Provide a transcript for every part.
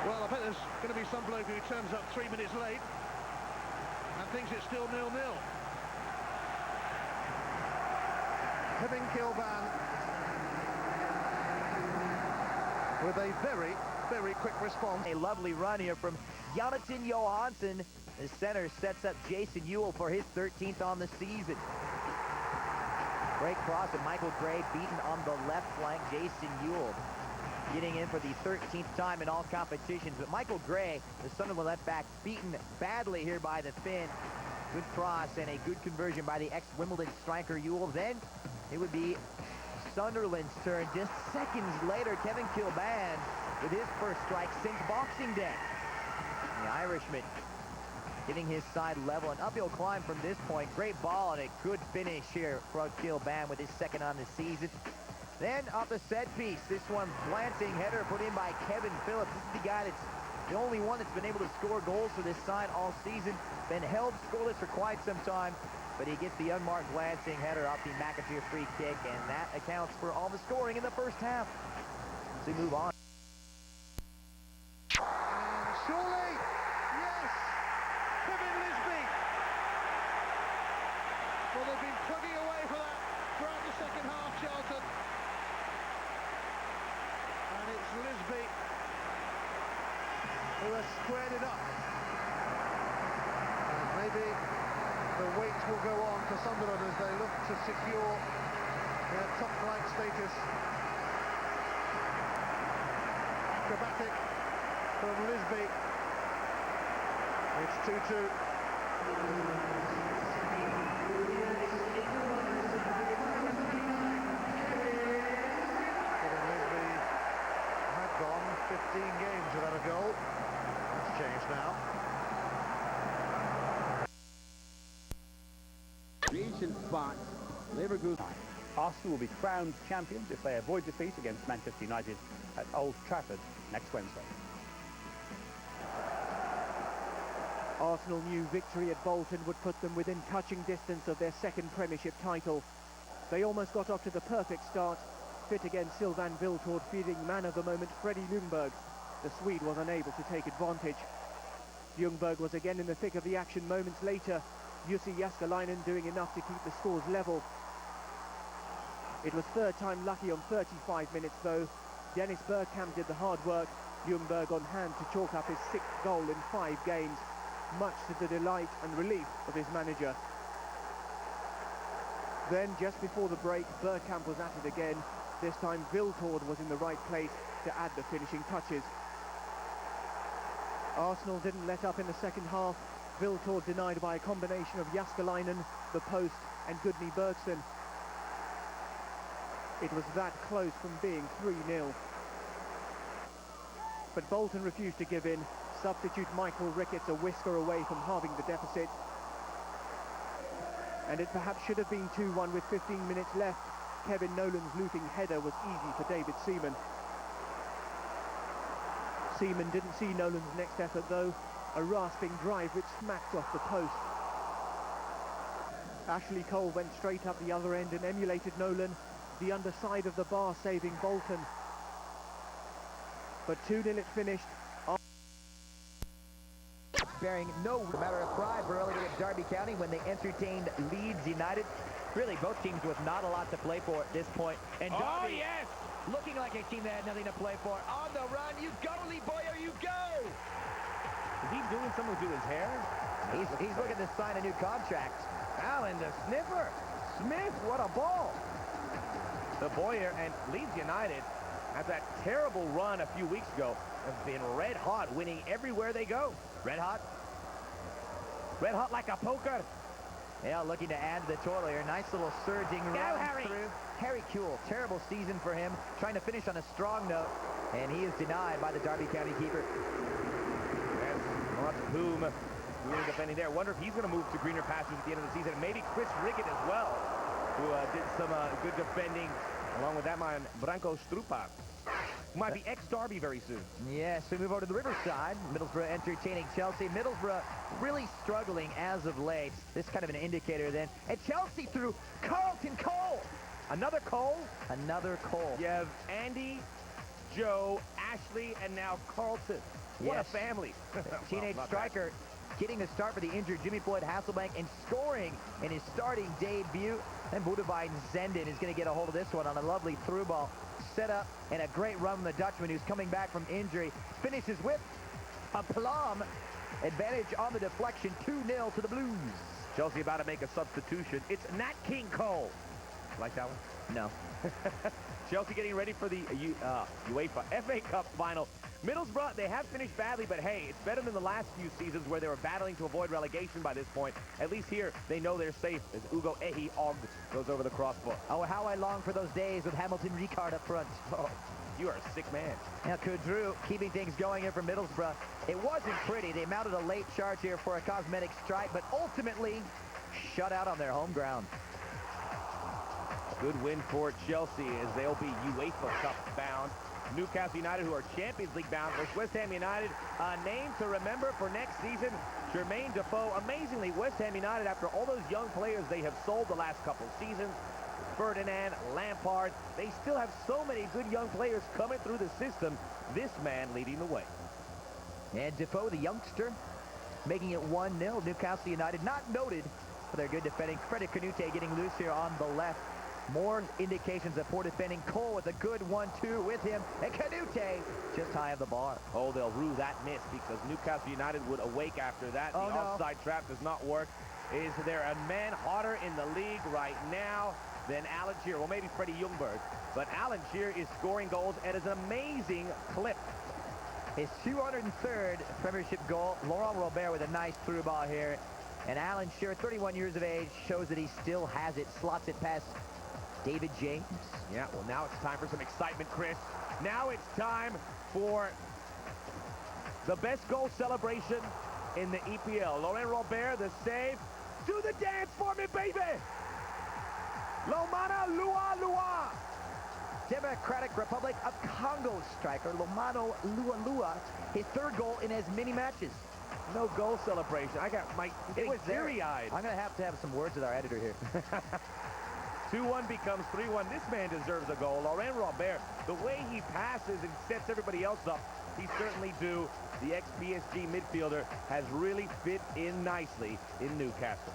Well, I bet there's going to be some bloke who turns up 3 minutes late and thinks it's still 0-0. Kevin Kilban with a very, very quick response. A lovely run here from Jonathan Johansson. The center sets up Jason Ewell for his 13th on the season. Great cross, and Michael Gray beaten on the left flank. Jason Ewell getting in for the 13th time in all competitions. But Michael Gray, the Sunderland left back, beaten badly here by the Finn. Good cross and a good conversion by the ex-Wimbledon striker Ewell. Then it would be Sunderland's turn. Just seconds later, Kevin Kilban with his first strike since Boxing Day. The Irishman getting his side level. An uphill climb from this point. Great ball and a good finish here for Kilban with his second on the season. Then off the set piece, this one glancing header put in by Kevin Phillips. This is the guy that's the only one that's been able to score goals for this side all season. Been held scoreless for quite some time, but he gets the unmarked glancing header off the McAteer free kick, and that accounts for all the scoring in the first half. So we move on. And surely, yes, Kevin Lisby. Well, they've been plugging away for that throughout the second half, Charlton. And it's Lisby who has squared it up. And maybe the wait will go on for Sunderland as they look to secure their top-flight status. Acrobatic from Lisby. It's 2-2. Kevin Lisby had gone 15 games without a goal. That's changed now. Recent spot, Liverpool. Arsenal will be crowned champions if they avoid defeat against Manchester United at Old Trafford next Wednesday. Arsenal knew victory at Bolton would put them within touching distance of their second Premiership title. They almost got off to the perfect start. Fit against Sylvain Wiltord, feeding man of the moment Freddie Ljungberg. The Swede was unable to take advantage. Ljungberg was again in the thick of the action moments later. Jussi Jääskeläinen doing enough to keep the scores level. It was third time lucky on 35 minutes though. Dennis Bergkamp did the hard work. Ljungberg on hand to chalk up his 6th goal in 5 games, much to the delight and relief of his manager. Then, just before the break, Bergkamp was at it again. This time Wiltord was in the right place to add the finishing touches. Arsenal didn't let up in the second half. Wiltord denied by a combination of Jääskeläinen, the post, and Gudni Bergson. It was that close from being 3-0. But Bolton refused to give in. Substitute Michael Ricketts a whisker away from halving the deficit. And it perhaps should have been 2-1 with 15 minutes left. Kevin Nolan's looping header was easy for David Seaman. Seaman didn't see Nolan's next effort though. A rasping drive which smacked off the post. Ashley Cole went straight up the other end and emulated Nolan, the underside of the bar saving Bolton. But 2-0 it finished. Bearing no matter of pride for earlier at Derby County when they entertained Leeds United. Really, both teams with not a lot to play for at this point. And Derby, yes! looking like a team that had nothing to play for. On the run, you go, Lee Boyer, you go! Is he doing something to his hair? He's looking to sign a new contract. Allen, the sniffer. Smith, what a ball. The Boyer and Leeds United, after that terrible run a few weeks ago, have been red hot, winning everywhere they go. Red hot. Red hot like a poker. Yeah, looking to add to the total here. Nice little surging run through. Harry Kuehl, terrible season for him. Trying to finish on a strong note, and he is denied by the Derby County keeper. That's not whom really defending there. Wonder if he's going to move to greener pastures at the end of the season. Maybe Chris Rickett as well, who did some good defending, along with that man, Branko Strupa. Might be ex-Derby very soon. Yes, we move over to the Riverside. Middlesbrough entertaining Chelsea. Middlesbrough really struggling as of late. This kind of an indicator then. And Chelsea through Carlton Cole. Another Cole? Another Cole. You have Andy, Joe, Ashley, and now Carlton. What a Yes. family. Teenage Well, not striker getting the start for the injured Jimmy Floyd Hasselbank and scoring in his starting debut. And Boudewijn Zenden is going to get a hold of this one on a lovely through ball. Set up and a great run from the Dutchman who's coming back from injury. Finishes with a plum. Advantage on the deflection, 2-0 to the Blues. Chelsea about to make a substitution. It's Nat King Cole. Like that one? No. Chelsea getting ready for the UEFA FA Cup final. Middlesbrough, they have finished badly, but hey, it's better than the last few seasons where they were battling to avoid relegation by this point. At least here, they know they're safe as Ugo Ehi Og goes over the crossbar. Oh, how I long for those days with Hamilton Ricard up front. Oh, you are a sick man. Now, Kudru keeping things going here for Middlesbrough. It wasn't pretty. They mounted a late charge here for a cosmetic strike, but ultimately shut out on their home ground. Good win for Chelsea as they'll be UEFA Cup bound. Newcastle United, who are Champions League bound, versus West Ham United. A name to remember for next season, Jermaine Defoe. Amazingly, West Ham United, after all those young players they have sold the last couple seasons, Ferdinand, Lampard, they still have so many good young players coming through the system. This man leading the way. And Defoe, the youngster, making it 1-0. Newcastle United not noted for their good defending. Frederick Canute getting loose here on the left. More indications of poor defending. Cole with a good 1-2 with him. And Canute just high of the bar. Oh, they'll rue that miss because Newcastle United would awake after that. Oh, the no. offside trap does not work. Is there a man hotter in the league right now than Alan Shearer? Well, maybe Freddie Ljungberg. But Alan Shearer is scoring goals at an amazing clip. His 203rd Premiership goal. Laurent Robert with a nice through ball here. And Alan Shearer, 31 years of age, shows that he still has it. Slots it past David James. Yeah, well, now it's time for some excitement, Chris. Now it's time for the best goal celebration in the EPL. Laurent Robert, the save. Do the dance for me, baby! Lomana Lua Lua! Democratic Republic of Congo striker Lomano Lualua, his third goal in as many matches. No goal celebration. I got my teary-eyed. I'm going to have some words with our editor here. 2-1 becomes 3-1. This man deserves a goal. Laurent Robert, the way he passes and sets everybody else up, he certainly do. The ex-PSG midfielder has really fit in nicely in Newcastle.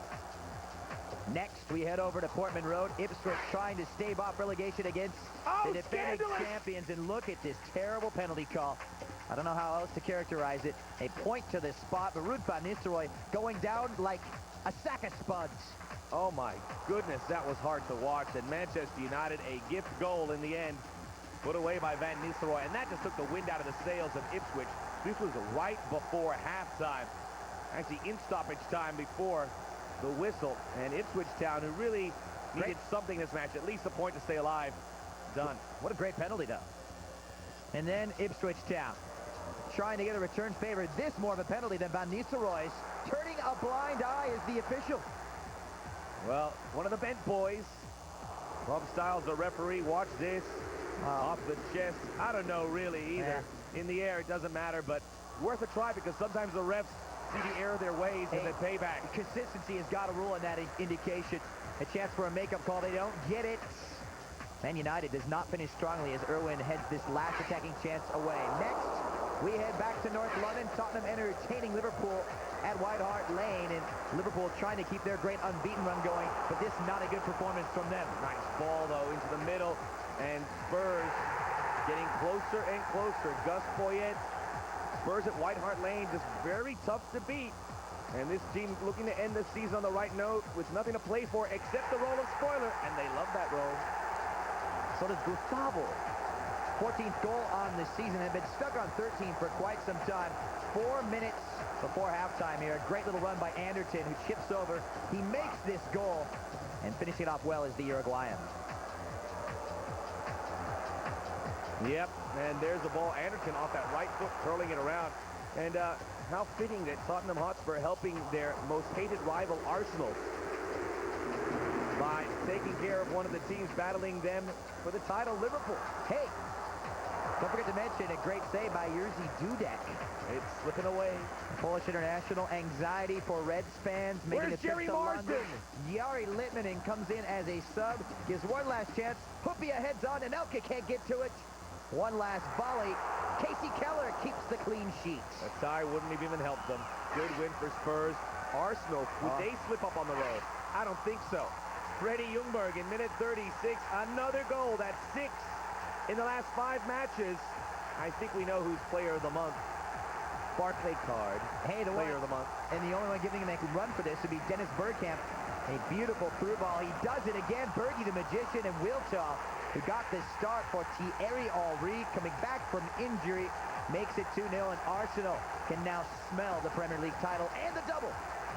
Next, we head over to Portman Road. Ipswich trying to stave off relegation against the defending champions. And look at this terrible penalty call. I don't know how else to characterize it. A point to the spot, but Ruud van Nistelrooy going down like a sack of spuds. Oh my goodness, that was hard to watch. And Manchester United, a gift goal in the end, put away by Van Nistelrooy. And that just took the wind out of the sails of Ipswich. This was right before halftime. Actually, in stoppage time before the whistle. And Ipswich Town, who really needed something this match, at least a point to stay alive, done. What a great penalty, though. And then Ipswich Town trying to get a return favor. This more of a penalty than Van Nistelrooy's. Turning a blind eye is the official. Well, one of the bent boys. Rob Styles, the referee. Watch this. Off the chest. I don't know really either. In the air, it doesn't matter, but worth a try because sometimes the refs see the error of their ways and then pay back. Consistency has got a rule in that indication. A chance for a makeup call. They don't get it. Man United does not finish strongly as Irwin heads this last attacking chance away. Next, we head back to North London. Tottenham entertaining Liverpool at White Hart Lane, and Liverpool trying to keep their great unbeaten run going, but this not a good performance from them. Nice ball, though, into the middle, and Spurs getting closer and closer. Gus Poyet, Spurs at White Hart Lane, just very tough to beat. And this team looking to end the season on the right note with nothing to play for except the role of spoiler, and they love that role. So does Gustavo. 14th goal on the season, and been stuck on 13 for quite some time. 4 minutes before halftime here. A great little run by Anderton, who chips over. He makes this goal, and finishing it off well is the Uruguayan. Yep, and there's the ball. Anderton off that right foot, curling it around. And how fitting that Tottenham Hotspur helping their most hated rival, Arsenal, by taking care of one of the teams battling them for the title, Liverpool. Hey, don't forget to mention a great save by Jerzy Dudek. It's slipping away. Polish international. Anxiety for Reds fans. Making Where's a trip Jerry to Marsden? London. Jari Litmanen comes in as a sub. Gives one last chance. Hupia heads on, and Elka can't get to it. One last volley. Casey Keller keeps the clean sheet. A tie wouldn't have even helped them. Good win for Spurs. Arsenal, would they slip up on the road? I don't think so. Freddie Ljungberg in minute 36. Another goal. That's 6 in the last 5 matches. I think we know who's player of the month. Barclay card. Hey, the Player one, of the month. and the only one giving him a run for this would be Dennis Bergkamp. A beautiful through ball. He does it again. Bergie the magician, and Wiltov, who got this start for Thierry Henry, coming back from injury, makes it 2-0, and Arsenal can now smell the Premier League title and the double.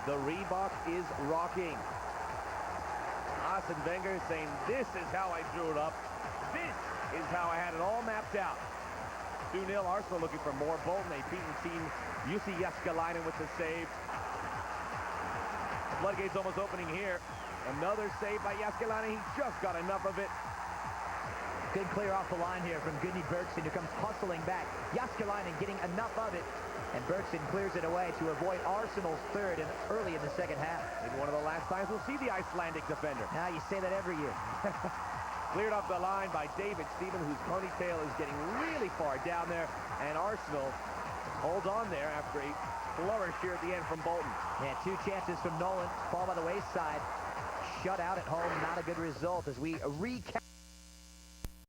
The Reebok is rocking. Arsene Wenger saying, this is how I drew it up. This is how I had it all mapped out. 2-0, Arsenal looking for more. Bolton, a beaten team. Jussi Jääskeläinen with the save. The floodgates almost opening here. Another save by Jääskeläinen. He just got enough of it. Good clear off the line here from Gunnar Bergson, who comes hustling back. Jääskeläinen getting enough of it, and Bergson clears it away to avoid Arsenal's third and early in the second half. Maybe one of the last times we'll see the Icelandic defender. Now you say that every year. Cleared off the line by David Stephen, whose ponytail is getting really far down there. And Arsenal hold on there after a flourish here at the end from Bolton. Yeah, 2 chances from Nolan. Ball by the wayside. Shut out at home. Not a good result as we recap.